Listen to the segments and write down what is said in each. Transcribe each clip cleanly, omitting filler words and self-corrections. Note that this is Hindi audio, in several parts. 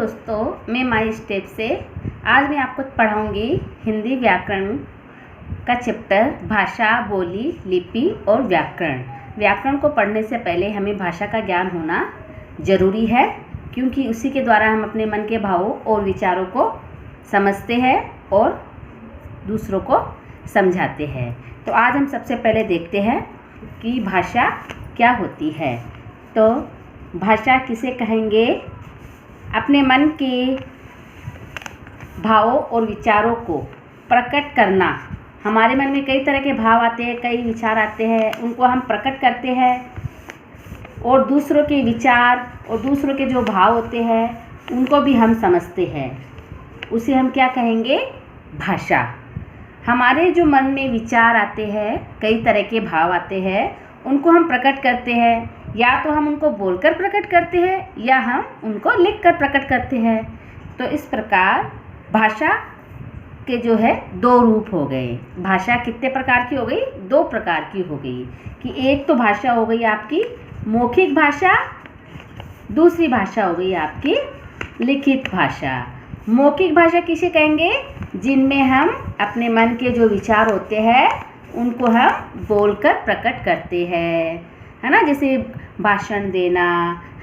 दोस्तों, मैं माई स्टेप से आज मैं आपको पढ़ाऊंगी हिंदी व्याकरण का चैप्टर भाषा, बोली, लिपि और व्याकरण। व्याकरण को पढ़ने से पहले हमें भाषा का ज्ञान होना ज़रूरी है, क्योंकि उसी के द्वारा हम अपने मन के भावों और विचारों को समझते हैं और दूसरों को समझाते हैं। तो आज हम सबसे पहले देखते हैं कि भाषा क्या होती है। तो भाषा किसे कहेंगे? अपने मन के भावों और विचारों को प्रकट करना। हमारे मन में कई तरह के भाव आते हैं, कई विचार आते हैं, उनको हम प्रकट करते हैं और दूसरों के विचार और दूसरों के जो भाव होते हैं उनको भी हम समझते हैं। उसे हम क्या कहेंगे? भाषा। हमारे जो मन में विचार आते हैं, कई तरह के भाव आते हैं, उनको हम प्रकट करते हैं। या तो हम उनको बोलकर प्रकट करते हैं या हम उनको लिखकर प्रकट करते हैं। तो इस प्रकार भाषा के जो है दो रूप हो गए। भाषा कितने प्रकार की हो गई? दो प्रकार की हो गई। कि एक तो भाषा हो गई आपकी मौखिक भाषा, दूसरी भाषा हो गई आपकी लिखित भाषा। मौखिक भाषा किसे कहेंगे? जिनमें हम अपने मन के जो विचार होते हैं उनको हम बोलकर प्रकट करते हैं, है ना। जैसे भाषण देना,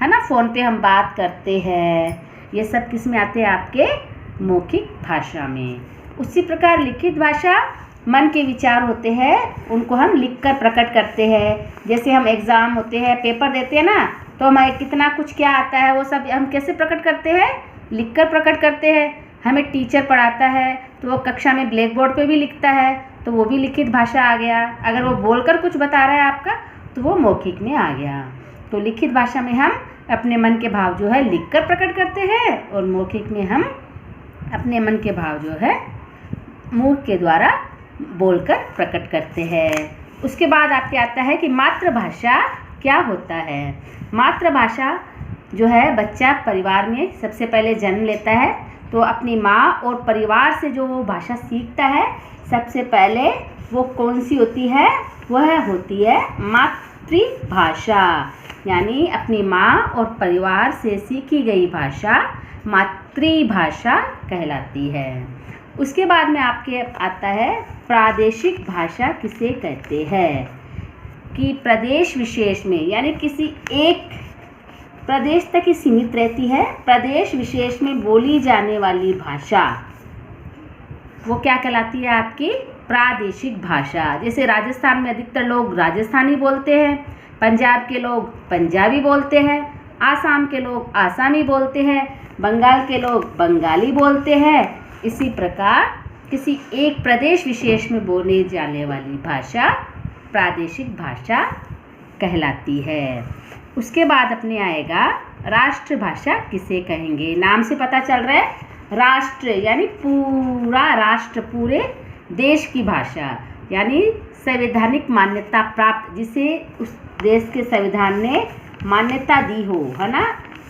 है ना, फ़ोन पे हम बात करते हैं, ये सब किस में आते हैं? आपके मौखिक भाषा में। उसी प्रकार लिखित भाषा, मन के विचार होते हैं उनको हम लिखकर प्रकट करते हैं। जैसे हम एग्ज़ाम होते हैं, पेपर देते हैं ना, तो हमें कितना कुछ क्या आता है वो सब हम कैसे प्रकट करते हैं? लिखकर प्रकट करते हैं। हमें टीचर पढ़ाता है तो वो कक्षा में ब्लैक बोर्ड पे भी लिखता है, तो वो भी लिखित भाषा आ गया। अगर वो बोलकर कुछ बता रहा है आपका तो वो मौखिक में आ गया। तो लिखित भाषा में हम अपने मन के भाव जो है लिखकर प्रकट करते हैं और मौखिक में हम अपने मन के भाव जो है मुंह के द्वारा बोलकर प्रकट करते हैं। उसके बाद आपके आता है कि मातृभाषा क्या होता है। मातृभाषा जो है, बच्चा परिवार में सबसे पहले जन्म लेता है तो अपनी माँ और परिवार से जो वो भाषा सीखता है, सबसे पहले वो कौन सी होती है? वह होती है मातृभाषा। यानी अपनी माँ और परिवार से सीखी गई भाषा मातृभाषा कहलाती है। उसके बाद में आपके आता है प्रादेशिक भाषा किसे कहते हैं। कि प्रदेश विशेष में, यानी किसी एक प्रदेश तक ही सीमित रहती है, प्रदेश विशेष में बोली जाने वाली भाषा वो क्या कहलाती है? आपकी प्रादेशिक भाषा। जैसे राजस्थान में अधिकतर लोग राजस्थानी बोलते हैं, पंजाब के लोग पंजाबी बोलते हैं, आसाम के लोग आसामी बोलते हैं, बंगाल के लोग बंगाली बोलते हैं। इसी प्रकार किसी एक प्रदेश विशेष में बोली जाने वाली भाषा प्रादेशिक भाषा कहलाती है। उसके बाद अपने आएगा राष्ट्रभाषा किसे कहेंगे। नाम से पता चल रहा है, राष्ट्र यानी पूरा राष्ट्र, पूरे देश की भाषा, यानी संवैधानिक मान्यता प्राप्त, जिसे उस देश के संविधान ने मान्यता दी हो, है ना,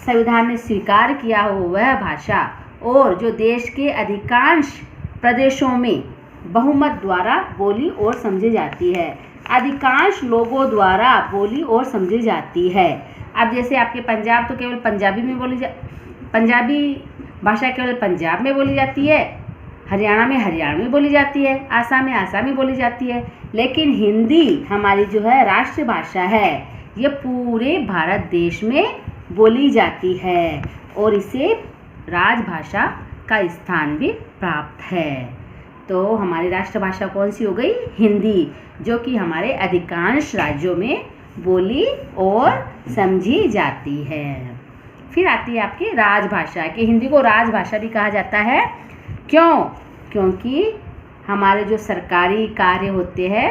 संविधान ने स्वीकार किया हो वह भाषा, और जो देश के अधिकांश प्रदेशों में बहुमत द्वारा बोली और समझी जाती है। अधिकांश लोगों द्वारा बोली और समझी जाती है। अब जैसे आपके पंजाब तो केवल पंजाबी में पंजाबी भाषा केवल पंजाब में बोली जाती है, हरियाणा में हरियाणवी बोली जाती है, आसाम में आसामी बोली जाती है। लेकिन हिंदी हमारी जो है राष्ट्रभाषा है, ये पूरे भारत देश में बोली जाती है और इसे राजभाषा का स्थान भी प्राप्त है। तो हमारी राष्ट्रभाषा कौन सी हो गई? हिंदी, जो कि हमारे अधिकांश राज्यों में बोली और समझी जाती है। फिर आती है आपकी राजभाषा, कि हिंदी को राजभाषा भी कहा जाता है। क्यों? क्योंकि हमारे जो सरकारी कार्य होते हैं,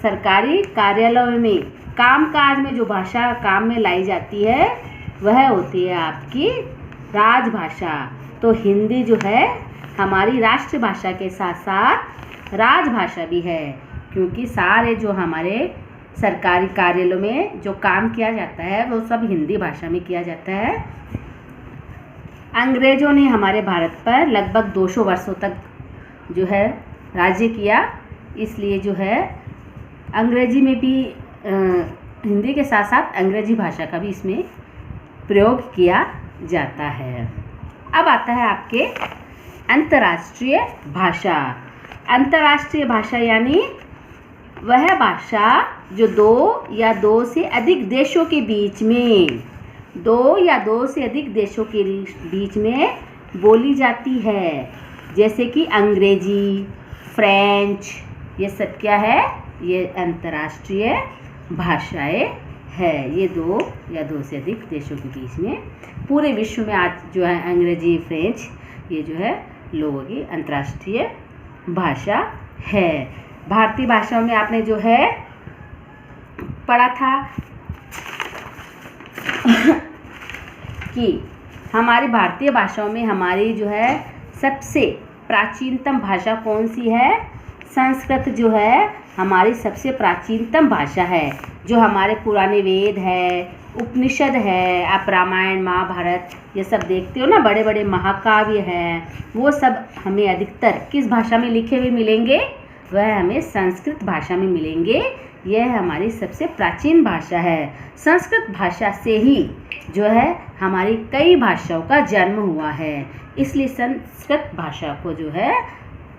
सरकारी कार्यालयों में कामकाज में जो भाषा काम में लाई जाती है वह होती है आपकी राजभाषा। तो हिंदी जो है हमारी राष्ट्रभाषा के साथ साथ राजभाषा भी है, क्योंकि सारे जो हमारे सरकारी कार्यालयों में जो काम किया जाता है वो सब हिंदी भाषा में किया जाता है। अंग्रेज़ों ने हमारे भारत पर लगभग 200 वर्षों तक जो है राज्य किया, इसलिए जो है अंग्रेजी में भी हिंदी के साथ साथ अंग्रेजी भाषा का भी इसमें प्रयोग किया जाता है। अब अब आता है आपके अंतर्राष्ट्रीय भाषा। अंतर्राष्ट्रीय भाषा यानी वह भाषा जो दो या दो से अधिक देशों के बीच में, दो या दो से अधिक देशों के बीच में बोली जाती है। जैसे कि अंग्रेजी, फ्रेंच, ये सब क्या है, ये अंतर्राष्ट्रीय भाषाएं है। ये दो या दो से अधिक देशों के बीच में, पूरे विश्व में आज जो है अंग्रेजी, फ्रेंच, ये जो है लोगों की अंतर्राष्ट्रीय भाषा है। भारतीय भाषाओं में आपने जो है पढ़ा था कि हमारी भारतीय भाषाओं में हमारी जो है सबसे प्राचीनतम भाषा कौन सी है? संस्कृत जो है हमारी सबसे प्राचीनतम भाषा है। जो हमारे पुराने वेद है, उपनिषद है, आप रामायण, महाभारत ये सब देखते हो ना, बड़े बड़े महाकाव्य हैं, वो सब हमें अधिकतर किस भाषा में लिखे हुए मिलेंगे? वह हमें संस्कृत भाषा में मिलेंगे। यह हमारी सबसे प्राचीन भाषा है। संस्कृत भाषा से ही जो है हमारी कई भाषाओं का जन्म हुआ है। इसलिए संस्कृत भाषा को जो है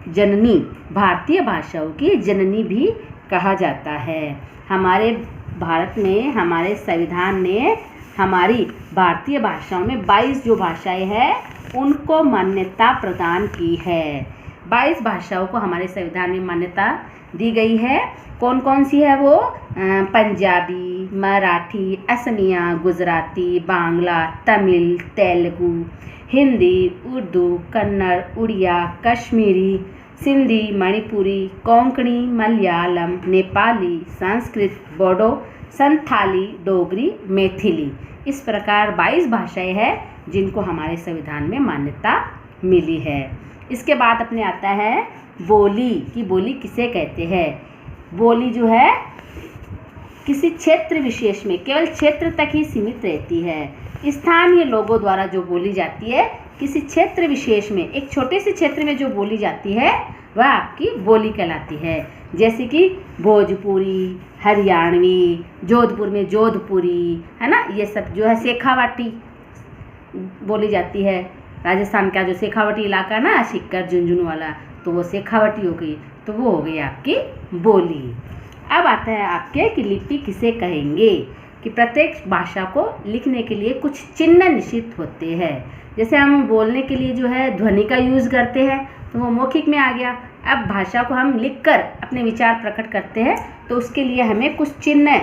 जननी, भारतीय भाषाओं की जननी भी कहा जाता है। हमारे भारत में हमारे संविधान ने हमारी भारतीय भाषाओं में 22 जो भाषाएं हैं उनको मान्यता प्रदान की है। 22 भाषाओं को हमारे संविधान में मान्यता दी गई है। कौन कौन सी है वो? पंजाबी, मराठी, असमिया, गुजराती, बांग्ला, तमिल, तेलुगु, हिंदी, उर्दू, कन्नड़, उड़िया, कश्मीरी, सिंधी, मणिपुरी, कोंकणी, मलयालम, नेपाली, संस्कृत, बोडो, संथाली, डोगरी, मैथिली। इस प्रकार 22 भाषाएं हैं जिनको हमारे संविधान में मान्यता मिली है। इसके बाद अपने आता है बोली कि बोली किसे कहते हैं। बोली जो है किसी क्षेत्र विशेष में केवल क्षेत्र तक ही सीमित रहती है। स्थानीय लोगों द्वारा जो बोली जाती है, किसी क्षेत्र विशेष में, एक छोटे से क्षेत्र में जो बोली जाती है वह आपकी बोली कहलाती है। जैसे कि भोजपुरी, हरियाणवी, जोधपुर में जोधपुरी, है ना, ये सब जो है शेखावाटी बोली जाती है। राजस्थान का जो शेखावाटी इलाका है ना, सीकर, झुंझुनू वाला, तो वो शेखावाटी हो गई, तो वो हो गई आपकी बोली। अब आता है आपके कि लिपि किसे कहेंगे, कि प्रत्येक भाषा को लिखने के लिए कुछ चिन्ह निश्चित होते हैं। जैसे हम बोलने के लिए जो है ध्वनि का यूज़ करते हैं तो वो मौखिक में आ गया। अब भाषा को हम लिखकर अपने विचार प्रकट करते हैं तो उसके लिए हमें कुछ चिन्ह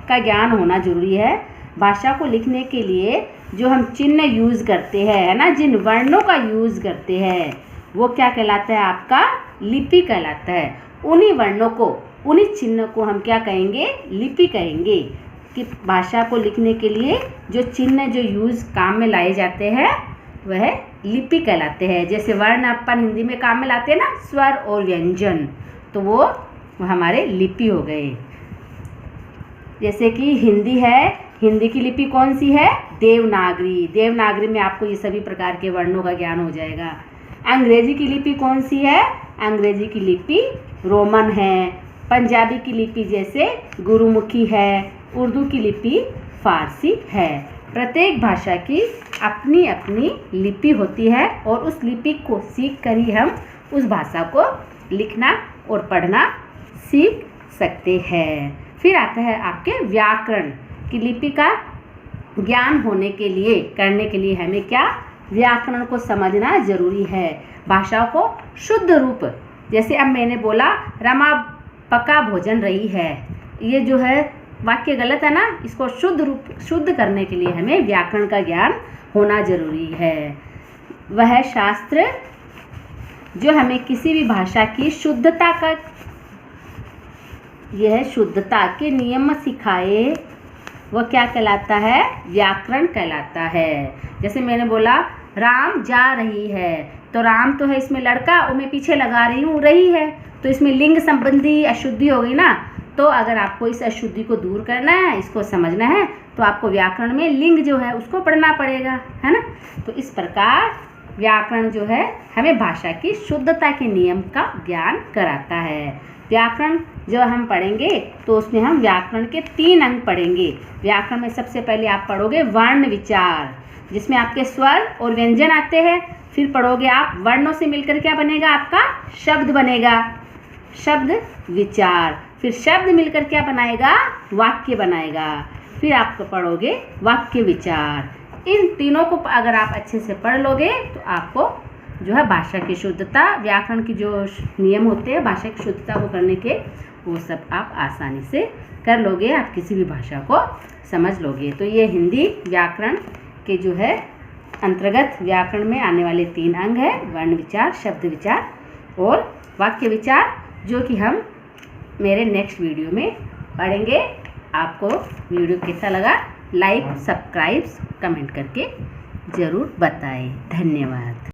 का ज्ञान होना जरूरी है। भाषा को लिखने के लिए जो हम चिन्ह यूज़ करते हैं, है ना, जिन वर्णों का यूज़ करते हैं वो क्या कहलाता है? आपका लिपि कहलाता है। उन्हीं वर्णों को, उन्हीं चिन्ह को हम क्या कहेंगे? लिपि कहेंगे। कि भाषा को लिखने के लिए जो चिन्ह जो यूज़ काम में लाए जाते हैं वह लिपि कहलाते हैं। जैसे वर्ण अपन हिंदी में काम में लाते हैं ना, स्वर और व्यंजन, तो वो हमारे लिपि हो गए। जैसे कि हिंदी है, हिंदी की लिपि कौन सी है? देवनागरी। देवनागरी में आपको ये सभी प्रकार के वर्णों का ज्ञान हो जाएगा। अंग्रेजी की लिपि कौन सी है? अंग्रेजी की लिपि रोमन है। पंजाबी की लिपि जैसे गुरुमुखी है। उर्दू की लिपि फारसी है। प्रत्येक भाषा की अपनी अपनी लिपि होती है और उस लिपि को सीख कर ही हम उस भाषा को लिखना और पढ़ना सीख सकते हैं। फिर आता है आपके व्याकरण की लिपि का ज्ञान होने के लिए, करने के लिए हमें क्या? व्याकरण को समझना जरूरी है। भाषाओं को शुद्ध रूप, जैसे अब मैंने बोला रमा पका भोजन रही है, ये जो है वाक्य गलत है ना, इसको शुद्ध रूप, शुद्ध करने के लिए हमें व्याकरण का ज्ञान होना जरूरी है। वह शास्त्र जो हमें किसी भी भाषा की शुद्धता का, यह शुद्धता के नियम सिखाए, वह क्या कहलाता है? व्याकरण कहलाता है। जैसे मैंने बोला राम जा रही है, तो राम तो है इसमें लड़का और मैं पीछे लगा रही हूँ रही है, तो इसमें लिंग संबंधी अशुद्धि हो गई ना। तो अगर आपको इस अशुद्धि को दूर करना है, इसको समझना है, तो आपको व्याकरण में लिंग जो है उसको पढ़ना पड़ेगा, है ना। तो इस प्रकार व्याकरण जो है हमें भाषा की शुद्धता के नियम का ज्ञान कराता है। व्याकरण जो हम पढ़ेंगे तो उसमें हम व्याकरण के 3 अंग पढ़ेंगे। व्याकरण में सबसे पहले आप पढ़ोगे वर्ण विचार, जिसमें आपके स्वर और व्यंजन आते हैं। फिर पढ़ोगे आप वर्णों से मिलकर क्या बनेगा, आपका शब्द बनेगा, शब्द विचार। फिर शब्द मिलकर क्या बनाएगा, वाक्य बनाएगा। फिर आप पढ़ोगे वाक्य विचार। इन तीनों को अगर आप अच्छे से पढ़ लोगे तो आपको जो है भाषा की शुद्धता, व्याकरण की जो नियम होते हैं भाषा की शुद्धता को करने के, वो सब आप आसानी से कर लोगे, आप किसी भी भाषा को समझ लोगे। तो ये हिंदी व्याकरण के जो है अंतर्गत व्याकरण में आने वाले 3 अंग है, वर्ण विचार, शब्द विचार और वाक्य विचार, जो कि हम मेरे नेक्स्ट वीडियो में पढ़ेंगे। आपको वीडियो कैसा लगा, लाइक, सब्सक्राइब, कमेंट करके ज़रूर बताएं। धन्यवाद।